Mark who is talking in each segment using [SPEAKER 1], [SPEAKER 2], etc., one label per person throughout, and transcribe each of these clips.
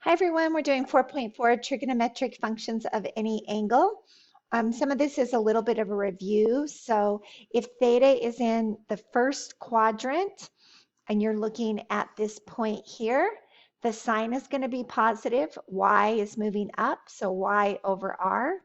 [SPEAKER 1] Hi everyone, we're doing 4.4 trigonometric functions of any angle. Some of this is a little bit of a review. So if theta is in the first quadrant and you're looking at this point here, the sign is going to be positive. Y is moving up, so Y over R.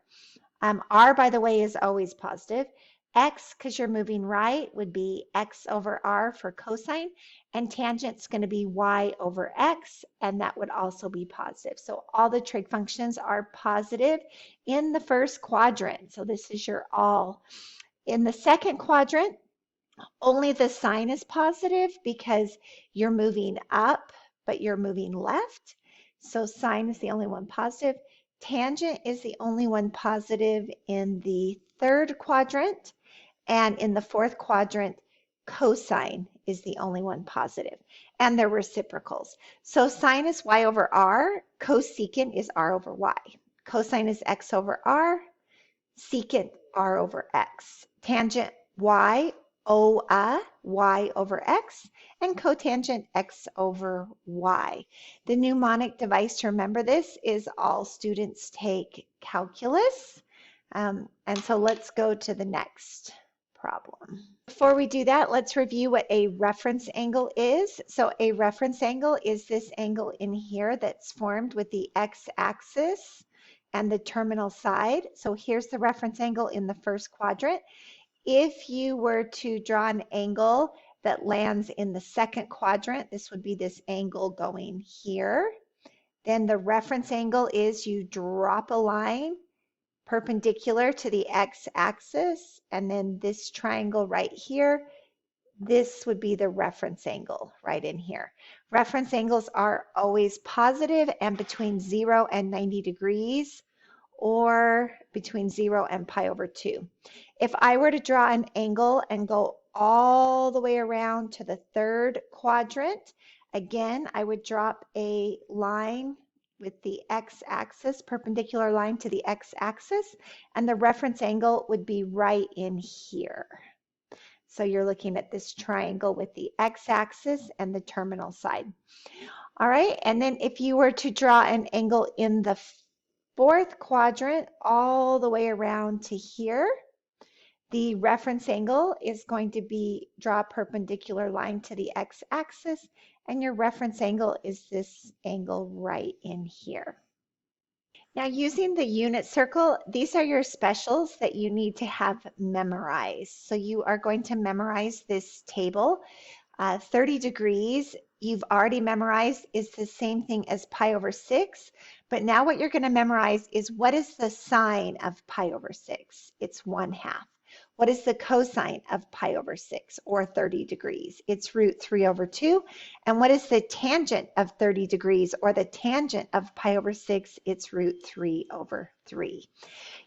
[SPEAKER 1] R, by the way, is always positive. X, because you're moving right, would be X over R for cosine, and tangent's going to be Y over X, and that would also be positive. So all the trig functions are positive in the first quadrant. So this is your all. In the second quadrant, only the sign is positive because you're moving up, but you're moving left. So sine is the only one positive. Tangent is the only one positive in the third quadrant. And in the fourth quadrant, cosine is the only one positive. And they're reciprocals. So sine is y over r. Cosecant is r over y. Cosine is x over r. Secant r over x. Tangent y y over x, and cotangent x over y. The mnemonic device to remember this is all students take calculus. And so let's go to the next problem. Before we do that, let's review what a reference angle is. So a reference angle is this angle in here that's formed with the x-axis and the terminal side. So here's the reference angle in the first quadrant. If you were to draw an angle that lands in the second quadrant, this would be this angle going here. Then the reference angle is you drop a line perpendicular to the x-axis, and then this triangle right here, this would be the reference angle right in here. Reference angles are always positive and between 0 and 90 degrees, or between 0 and pi over 2. If I were to draw an angle and go all the way around to the third quadrant, again, I would drop a line with the x-axis, perpendicular line to the x-axis, and the reference angle would be right in here. So you're looking at this triangle with the x-axis and the terminal side. All right, and then if you were to draw an angle in the fourth quadrant all the way around to here, the reference angle is going to be draw a perpendicular line to the x-axis, and your reference angle is this angle right in here. Now, using the unit circle, these are your specials that you need to have memorized. So you are going to memorize this table. 30 degrees, you've already memorized, is the same thing as pi over 6. But now what you're going to memorize is what is the sine of pi over 6? It's 1/2. What is the cosine of pi over 6 or 30 degrees? It's root 3 over 2. And what is the tangent of 30 degrees or the tangent of pi over 6? It's root 3 over 3.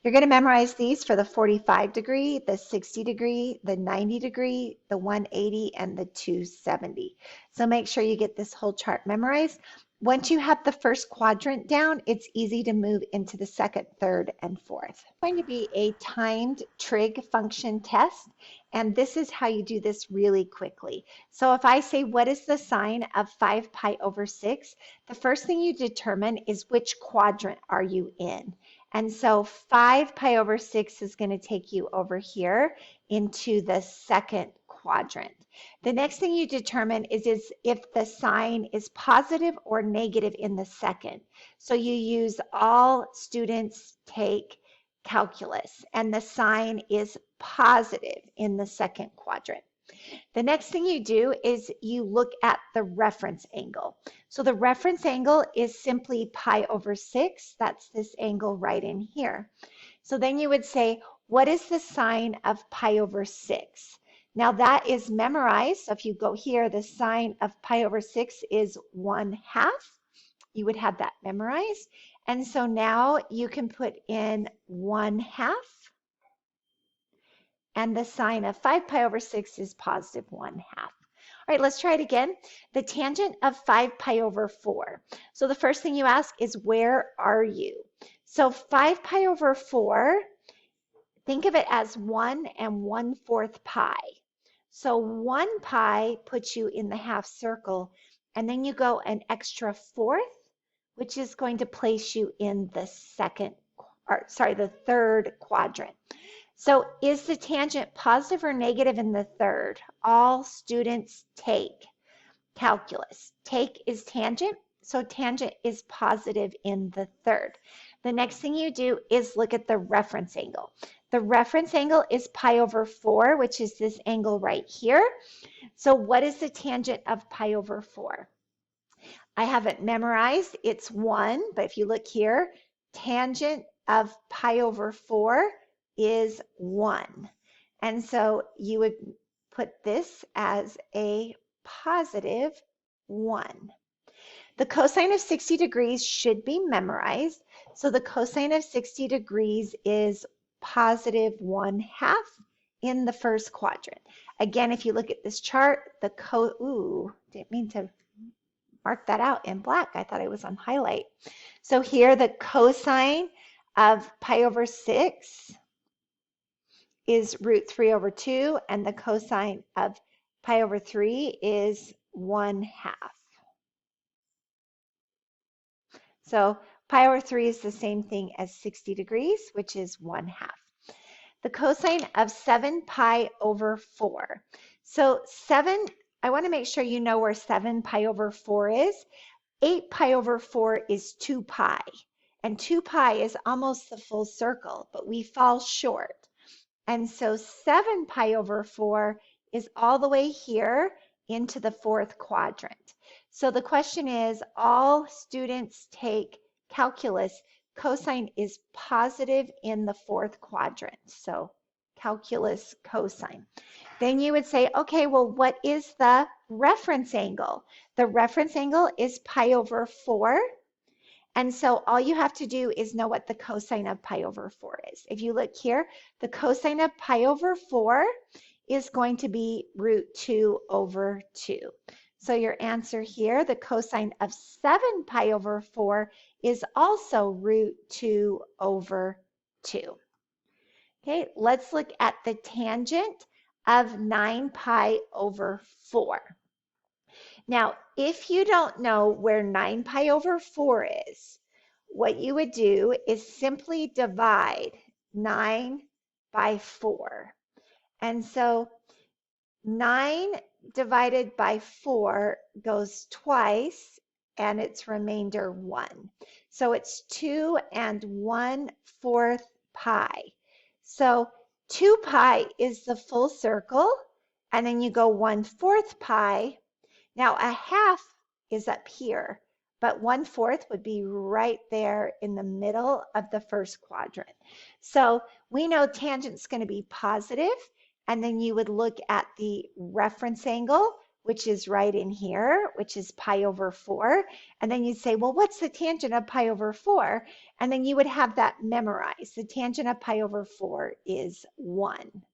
[SPEAKER 1] You're going to memorize these for the 45 degree, the 60 degree, the 90 degree, the 180, and the 270. So make sure you get this whole chart memorized. Once you have the first quadrant down, it's easy to move into the second, third, and fourth. It's going to be a timed trig function test, and this is how you do this really quickly. So if I say, what is the sine of 5 pi over 6? The first thing you determine is which quadrant are you in. And so 5 pi over 6 is going to take you over here into the second quadrant. The next thing you determine is if the sign is positive or negative in the second. So you use all students take calculus, and the sign is positive in the second quadrant. The next thing you do is you look at the reference angle. So the reference angle is simply pi over 6. That's this angle right in here. So then you would say, what is the sine of pi over 6? Now that is memorized. So if you go here, the sine of pi over 6 is 1/2. You would have that memorized. And so now you can put in 1/2. And the sine of 5 pi over 6 is positive 1/2. All right, let's try it again. The tangent of 5 pi over 4. So the first thing you ask is, where are you? So 5 pi over 4, think of it as 1 and 1/4 pi. So 1 pi puts you in the half circle, and then you go an extra fourth, which is going to place you in the the third quadrant. So is the tangent positive or negative in the third? All students take calculus. Take is tangent, so tangent is positive in the third. The next thing you do is look at the reference angle. The reference angle is pi over 4, which is this angle right here. So what is the tangent of pi over 4? I have it memorized. It's 1, but if you look here, tangent of pi over 4 is 1. And so you would put this as a positive 1. The cosine of 60 degrees should be memorized. So the cosine of 60 degrees is positive 1/2 in the first quadrant. Again, if you look at this chart, didn't mean to mark that out in black. I thought it was on highlight. So here the cosine of pi over 6 is root 3 over 2, and the cosine of pi over 3 is 1/2. So pi over 3 is the same thing as 60 degrees, which is 1/2. The cosine of 7 pi over 4. So 7, I want to make sure you know where 7 pi over 4 is. 8 pi over 4 is 2 pi. And 2 pi is almost the full circle, but we fall short. And so 7 pi over 4 is all the way here into the fourth quadrant. So the question is, all students take calculus. Cosine is positive in the fourth quadrant. So calculus cosine. Then you would say, okay, well, what is the reference angle? The reference angle is pi over 4. And so all you have to do is know what the cosine of pi over 4 is. If you look here, the cosine of pi over 4 is going to be root 2 over 2. So your answer here, the cosine of 7 pi over 4 is also root 2 over 2. Okay, let's look at the tangent of 9 pi over 4. Now, if you don't know where 9 pi over 4 is, what you would do is simply divide 9 by 4. And so 9 divided by 4 goes twice, and its remainder 1. So it's 2 1/4 pi. So 2 pi is the full circle, and then you go 1/4 pi. Now a half is up here, but 1/4 would be right there in the middle of the first quadrant. So we know tangent's going to be positive, and then you would look at the reference angle, which is right in here, which is pi over 4. And then you'd say, well, what's the tangent of pi over 4? And then you would have that memorized. The tangent of pi over 4 is 1.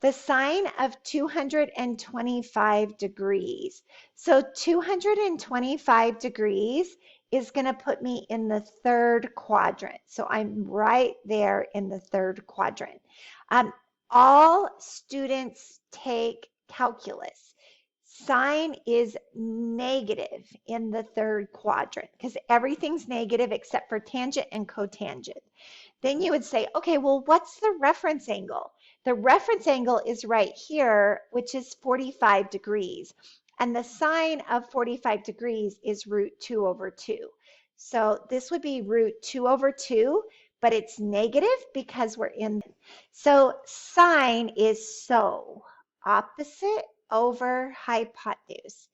[SPEAKER 1] The sine of 225 degrees. So 225 degrees is going to put me in the third quadrant. So I'm right there in the third quadrant. All students take calculus. Sine is negative in the third quadrant because everything's negative except for tangent and cotangent. Then you would say, okay, well, what's the reference angle? The reference angle is right here, which is 45 degrees. And the sine of 45 degrees is root 2 over 2. So this would be root 2 over 2, but it's negative because we're in. So sine is so, opposite over hypotenuse.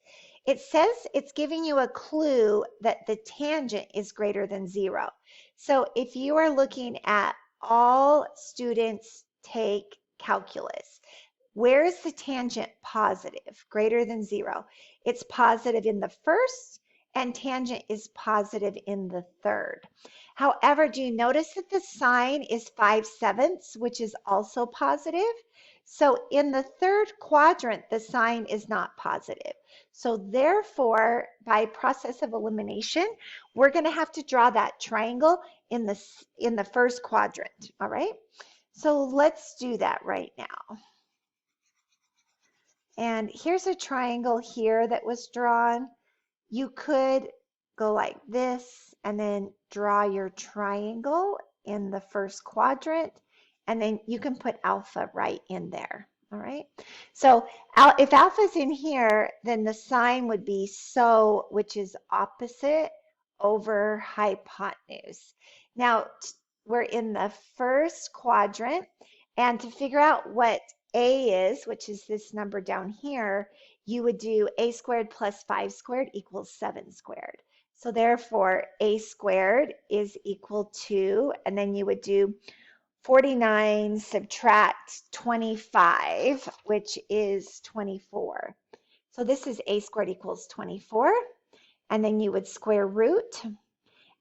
[SPEAKER 1] It says it's giving you a clue that the tangent is greater than 0. So if you are looking at all students take calculus, where is the tangent positive, greater than 0? It's positive in the first, and tangent is positive in the third. However, do you notice that the sine is 5/7, which is also positive? So in the third quadrant, the sine is not positive. So therefore, by process of elimination, we're going to have to draw that triangle in the first quadrant, all right? So let's do that right now. And here's a triangle here that was drawn. You could go like this, and then draw your triangle in the first quadrant, and then you can put alpha right in there. All right. So if alpha is in here, then the sign would be so, which is opposite over hypotenuse. Now we're in the first quadrant, and to figure out what a is, which is this number down here, you would do a squared plus 5 squared equals 7 squared. So therefore, a squared is equal to, and then you would do 49 subtract 25, which is 24. So this is a squared equals 24, and then you would square root,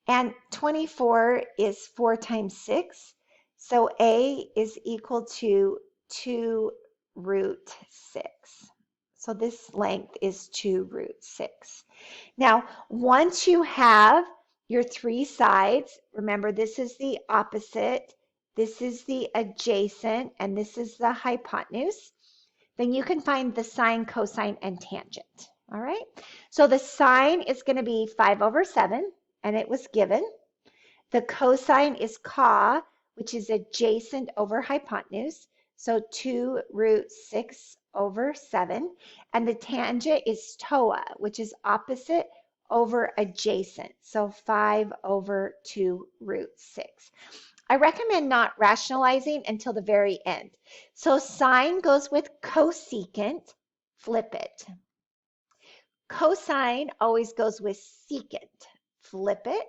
[SPEAKER 1] and 24 is 4 times 6, so a is equal to 2 root 6. So this length is 2 root 6. Now, once you have your three sides, remember this is the opposite, this is the adjacent, and this is the hypotenuse, then you can find the sine, cosine, and tangent. All right, so the sine is going to be 5 over 7, and it was given. The cosine is ca, which is adjacent over hypotenuse, so 2 root 6 over 7. And the tangent is toa, which is opposite over adjacent, so 5 over 2 root 6. I recommend not rationalizing until the very end. So sine goes with cosecant, flip it. Cosine always goes with secant, flip it.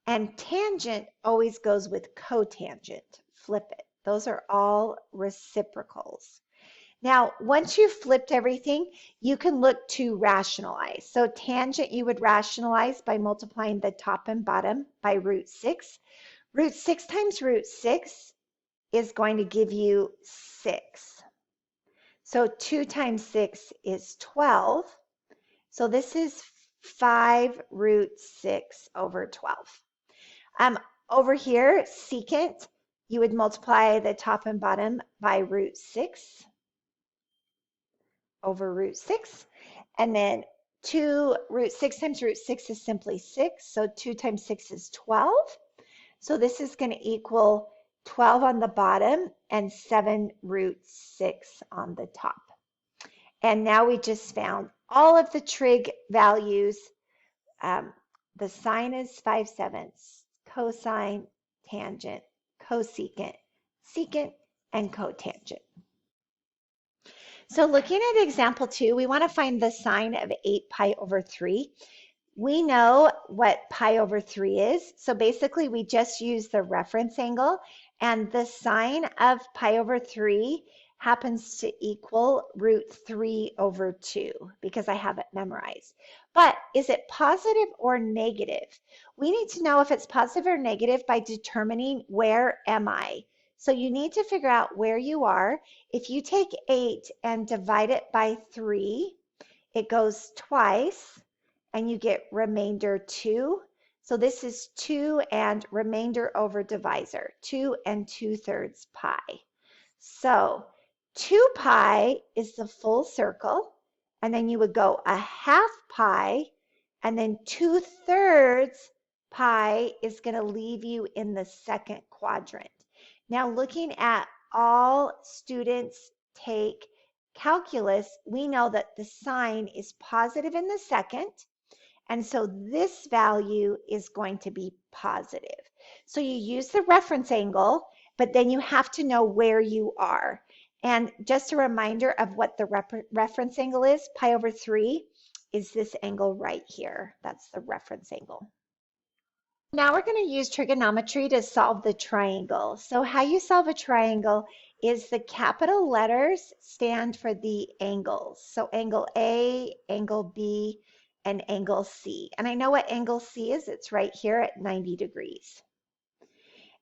[SPEAKER 1] And tangent always goes with cotangent, flip it. Those are all reciprocals. Now, once you've flipped everything, you can look to rationalize. So tangent, you would rationalize by multiplying the top and bottom by root 6. Root 6 times root 6 is going to give you 6. So 2 times 6 is 12. So this is 5 root 6 over 12. Over here, secant, you would multiply the top and bottom by root 6 over root 6. And then 2 root 6 times root 6 is simply 6. So 2 times 6 is 12. So this is going to equal 12 on the bottom and 7 root 6 on the top. And now we just found all of the trig values. The sine is 5/7, cosine, tangent, cosecant, secant, and cotangent. So looking at example 2, we want to find the sine of 8 pi over 3. We know what pi over 3 is. So basically we just use the reference angle, and the sine of pi over 3 happens to equal root 3 over 2 because I have it memorized. But is it positive or negative? We need to know if it's positive or negative by determining where am I. So you need to figure out where you are. If you take 8 and divide it by 3, it goes twice, and you get remainder 2. So this is 2 and remainder over divisor, 2 and 2/3 pi. So 2 pi is the full circle, and then you would go a half pi, and then 2/3 pi is going to leave you in the second quadrant. Now looking at all students take calculus, we know that the sign is positive in the second, and so this value is going to be positive. So you use the reference angle, but then you have to know where you are. And just a reminder of what the reference angle is, pi over 3 is this angle right here. That's the reference angle. Now we're going to use trigonometry to solve the triangle. So how you solve a triangle is the capital letters stand for the angles. So angle A, angle B, and angle C. And I know what angle C is. It's right here at 90 degrees.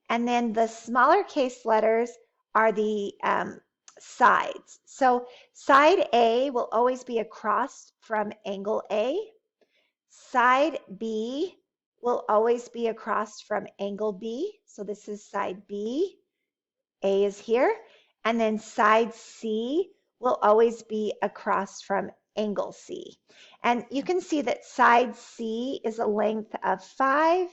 [SPEAKER 1] And then the smaller case letters are the sides. So side A will always be across from angle A. Side B will always be across from angle B. So this is side B. A is here. And then side C will always be across from angle C. And you can see that side C is a length of 5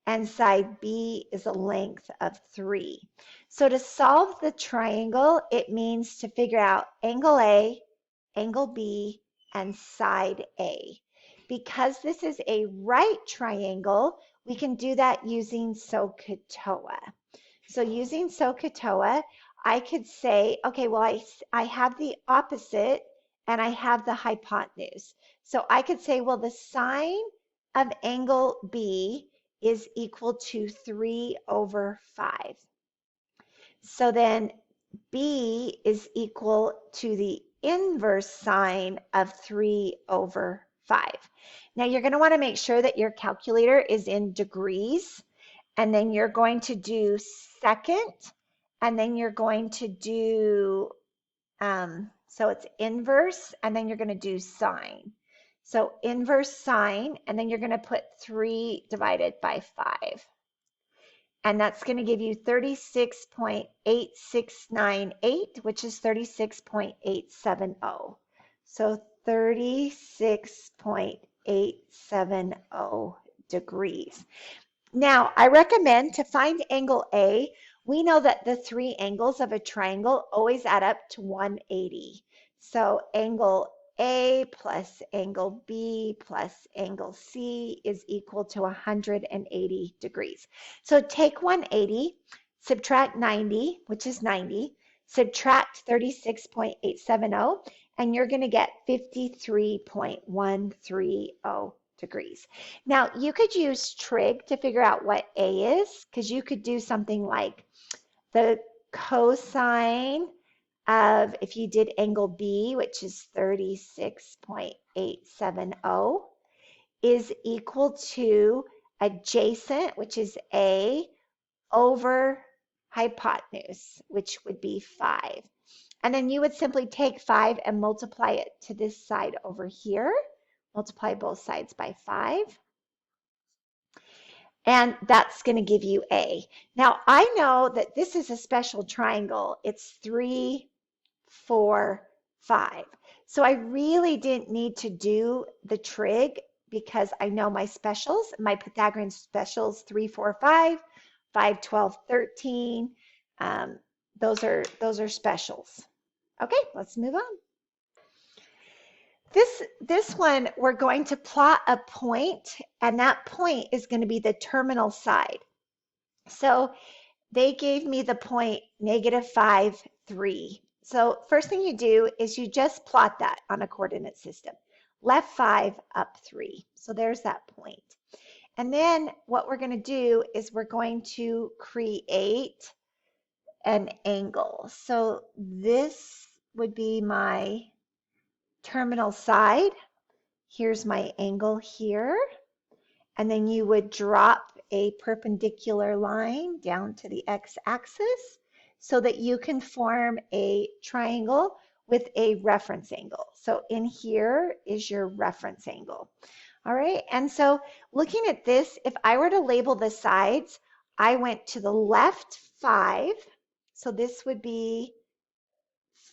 [SPEAKER 1] and side B is a length of 3. So to solve the triangle, it means to figure out angle A, angle B, and side A. Because this is a right triangle, we can do that using SOHCAHTOA. So using SOHCAHTOA, I could say, okay, well, I have the opposite and I have the hypotenuse. So I could say, well, the sine of angle B is equal to 3 over 5. So then B is equal to the inverse sine of 3 over 5. Now you're going to want to make sure that your calculator is in degrees, and then you're going to do second, and then you're going to do, so it's inverse, and then you're going to do sine. So inverse sine, and then you're going to put 3 divided by 5. And that's going to give you 36.8698, which is 36.870. So 36.870 degrees. Now, I recommend to find angle A, we know that the 3 angles of a triangle always add up to 180. So angle A plus angle B plus angle C is equal to 180 degrees. So take 180, subtract 90, which is 90, subtract 36.870, and you're going to get 53.130 degrees. Now, you could use trig to figure out what A is, because you could do something like the cosine of, if you did angle B, which is 36.870, is equal to adjacent, which is A, over hypotenuse, which would be 5. And then you would simply take 5 and multiply it to this side over here. Multiply both sides by 5. And that's going to give you A. Now, I know that this is a special triangle. It's 3, 4, 5. So I really didn't need to do the trig because I know my specials, my Pythagorean specials, 3, 4, 5, 5, 12, 13. Those are specials. Okay, let's move on. This one, we're going to plot a point, and that point is going to be the terminal side. So they gave me the point -5, 3. So first thing you do is you just plot that on a coordinate system. Left 5, up 3. So there's that point. And then what we're going to do is we're going to create an angle. So this would be my terminal side. Here's my angle here. And then you would drop a perpendicular line down to the x-axis so that you can form a triangle with a reference angle. So in here is your reference angle. All right, and so looking at this, if I were to label the sides, I went to the left 5. So this would be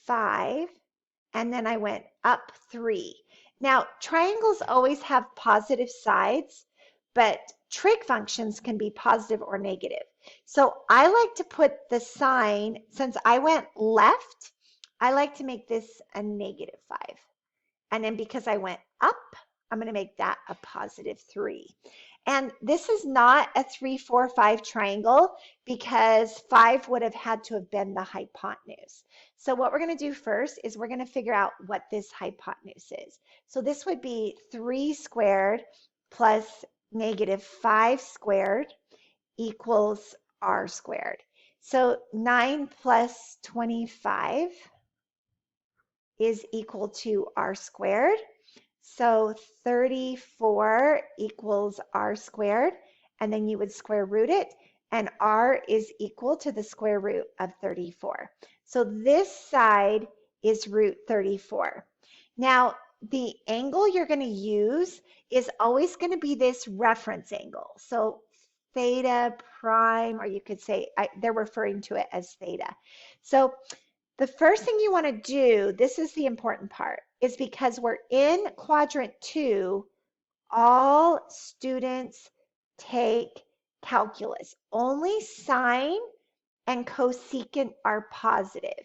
[SPEAKER 1] 5. And then I went up 3. Now, triangles always have positive sides, but trig functions can be positive or negative. So I like to put the sign, since I went left, I like to make this a -5. And then because I went up, I'm going to make that a +3. And this is not a 3, 4, 5 triangle because 5 would have had to have been the hypotenuse. So what we're going to do first is we're going to figure out what this hypotenuse is. So this would be 3 squared plus -5 squared equals r squared. So 9 plus 25 is equal to r squared. So 34 equals r squared, and then you would square root it, and r is equal to the square root of 34. So this side is root 34. Now, the angle you're going to use is always going to be this reference angle. So theta prime, or you could say, they're referring to it as theta. So the first thing you want to do, this is the important part, is because we're in quadrant 2, all students take calculus. Only sine and cosecant are positive.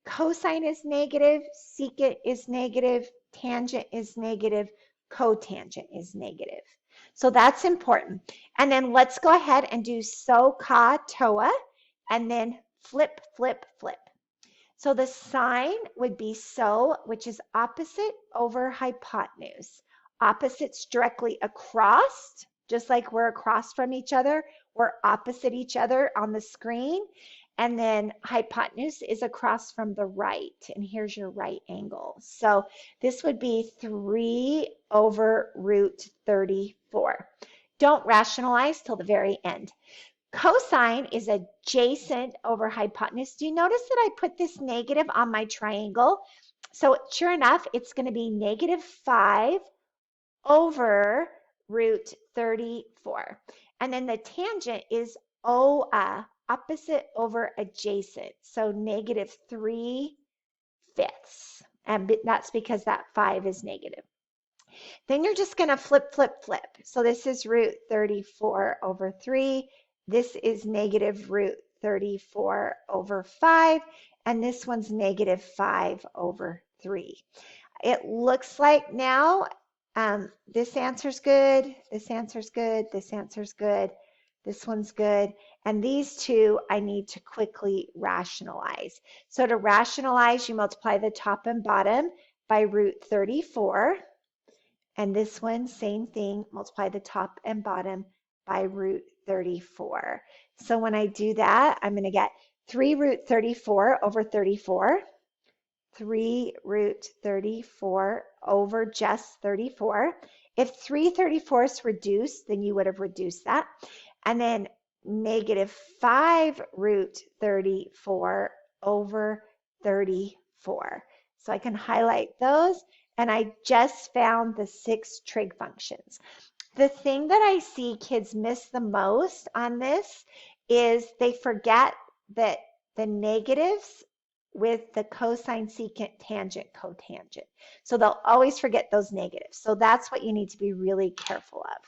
[SPEAKER 1] Cosine is negative, secant is negative, tangent is negative, cotangent is negative. So that's important. And then let's go ahead and do so, ka, toa, and then flip, flip, flip. So the sine would be so, which is opposite over hypotenuse. Opposites directly across, just like we're across from each other, we're opposite each other on the screen. And then hypotenuse is across from the right. And here's your right angle. So this would be 3 over root 34. Don't rationalize till the very end. Cosine is adjacent over hypotenuse. Do you notice that I put this negative on my triangle? So sure enough, it's going to be negative 5 over root 34. And then the tangent is OA, opposite over adjacent. So negative 3/5. And that's because that 5 is negative. Then you're just going to flip, flip, flip. So this is root 34 over 3. This is negative root 34 over 5. And this one's negative 5 over 3. It looks like now this answer's good, this answer's good, this answer's good, this one's good. And these two I need to quickly rationalize. So to rationalize, you multiply the top and bottom by root 34. And this one, same thing, multiply the top and bottom by root 34. So when I do that, I'm going to get 3 root 34 over 34. 3 root 34 over just 34. If 3/34 is reduced, then you would have reduced that. And then negative 5 root 34 over 34. So I can highlight those. And I just found the 6 trig functions. The thing that I see kids miss the most on this is they forget that the negatives with the cosine, secant, tangent, cotangent. So they'll always forget those negatives. So that's what you need to be really careful of.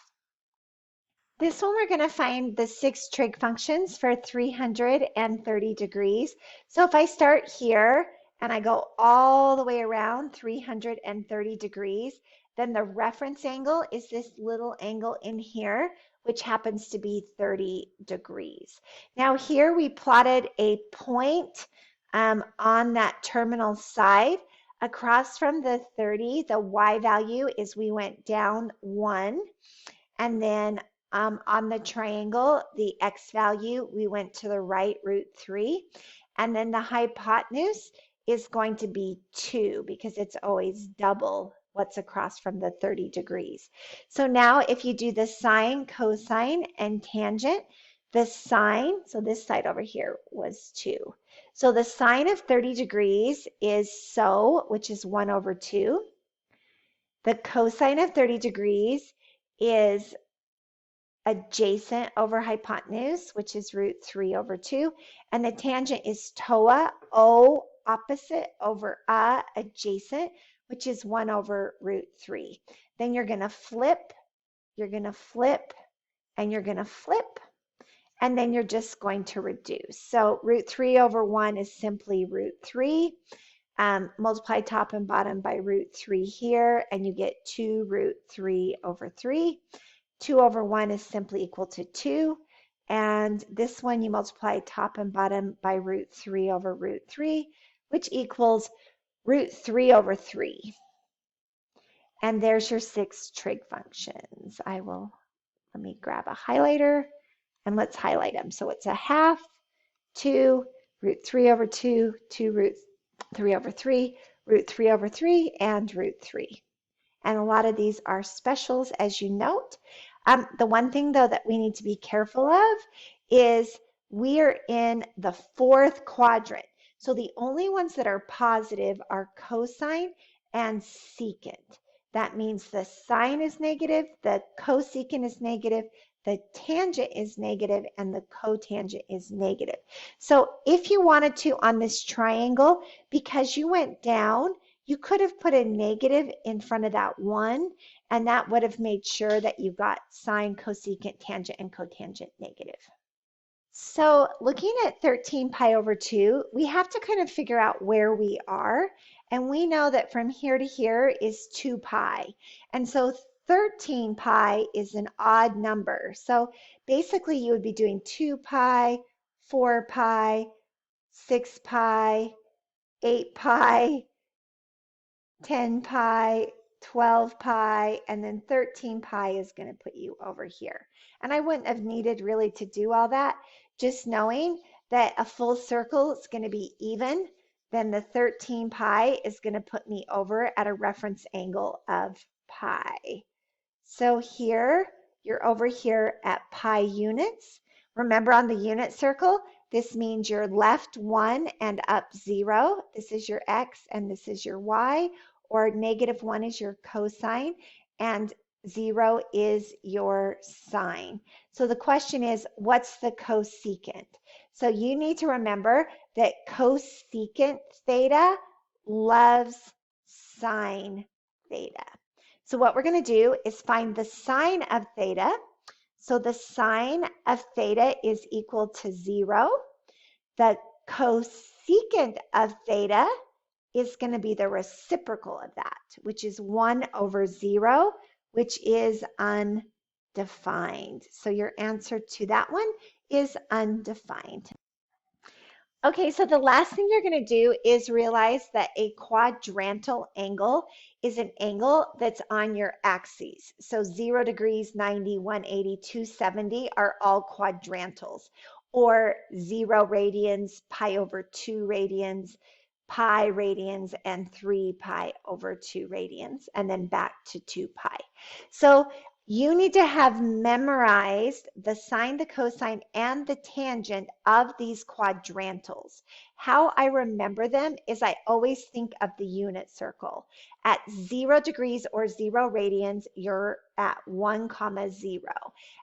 [SPEAKER 1] This one, we're going to find the 6 trig functions for 330 degrees. So if I start here, and I go all the way around 330 degrees, then the reference angle is this little angle in here, which happens to be 30 degrees. Now here we plotted a point on that terminal side. Across from the 30, the y value is we went down 1. And then on the triangle, the x value, we went to the right root 3. And then the hypotenuse is going to be 2 because it's always double what's across from the 30 degrees. So now if you do the sine, cosine, and tangent, the sine, so this side over here was 2. So the sine of 30 degrees is so, which is 1 over 2. The cosine of 30 degrees is adjacent over hypotenuse, which is root 3 over 2. And the tangent is toa, O, opposite over adjacent, which is 1 over root 3. Then you're going to flip, you're going to flip, and you're going to flip. And then you're just going to reduce. So root 3 over 1 is simply root 3. Multiply top and bottom by root 3 here, and you get 2 root 3 over 3. 2 over 1 is simply equal to 2. And this one you multiply top and bottom by root 3 over root 3, which equals root 3 over 3. And there's your 6 trig functions. Let me grab a highlighter and let's highlight them. So it's 1/2, 2, root 3 over 2, 2 root 3 over 3, root 3 over 3, and root 3. And a lot of these are specials, as you note. The one thing, though, that we need to be careful of is we are in the 4th quadrant. So the only ones that are positive are cosine and secant. That means the sine is negative, the cosecant is negative, the tangent is negative, and the cotangent is negative. So if you wanted to on this triangle, because you went down, You could have put a negative in front of that 1, and that would have made sure that you got sine, cosecant, tangent, and cotangent negative. So looking at 13 pi over 2, we have to kind of figure out where we are. And we know that from here to here is 2 pi. And so 13 pi is an odd number. So basically you would be doing 2 pi, 4 pi, 6 pi, 8 pi, 10 pi, 12 pi, and then 13 pi is going to put you over here. And I wouldn't have needed really to do all that. Just knowing that a full circle is going to be even, then the 13 pi is going to put me over at a reference angle of pi. So here, you're over here at pi units. Remember on the unit circle, this means your left 1 and up 0. This is your x and this is your y, or -1 is your cosine and 0 is your sine. So the question is, what's the cosecant? So you need to remember that cosecant theta loves sine theta. So what we're going to do is find the sine of theta. So the sine of theta is equal to 0. The cosecant of theta is going to be the reciprocal of that, which is 1 over 0, which is undefined. So your answer to that one is undefined. Okay, so the last thing you're going to do is realize that a quadrantal angle is an angle that's on your axes. So 0 degrees, 90, 180, 270 are all quadrantals, or 0 radians, pi over 2 radians, pi radians, and 3 pi over 2 radians, and then back to 2 pi. So you need to have memorized the sine, the cosine, and the tangent of these quadrantals. How I remember them is I always think of the unit circle. At 0 degrees or 0 radians, you're at 1, 0.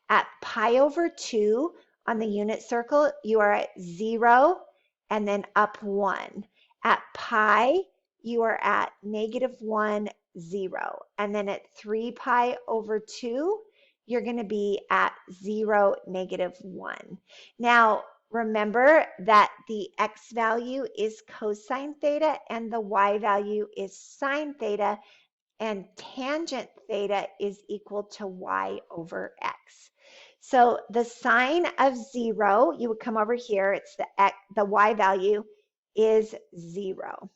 [SPEAKER 1] At pi over 2 on the unit circle, you are at 0 and then up 1. At pi, you are at -1, 0. And then at 3 pi over 2, you're going to be at 0, -1. Now, remember that the x value is cosine theta and the y value is sine theta, and tangent theta is equal to y over x. So the sine of 0, you would come over here, it's the y value is 0.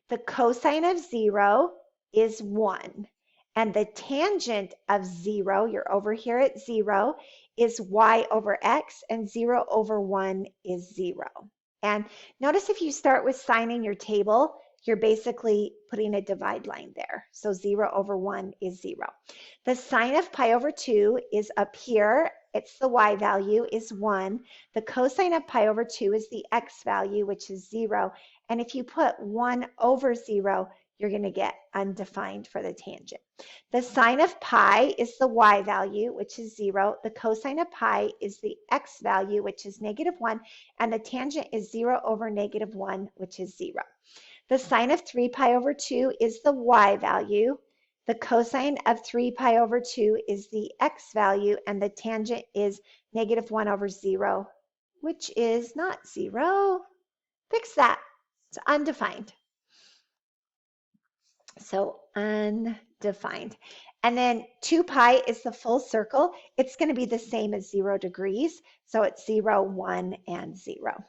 [SPEAKER 1] The cosine of 0 is 1. And the tangent of 0, you're over here at 0, is y over x, and 0 over 1 is 0. And notice if you start with sine in your table, you're basically putting a divide line there. So 0 over 1 is 0. The sine of pi over 2 is up here. It's the y value is 1. The cosine of pi over 2 is the x value, which is 0. And if you put 1 over 0, you're going to get undefined for the tangent. The sine of pi is the y value, which is 0. The cosine of pi is the x value, which is -1. And the tangent is 0 over -1, which is 0. The sine of 3 pi over 2 is the y value. The cosine of 3 pi over 2 is the x value, and the tangent is -1 over 0, which is not 0. Fix that. It's undefined. So undefined. And then 2 pi is the full circle. It's going to be the same as 0 degrees. So it's 0, 1, and 0.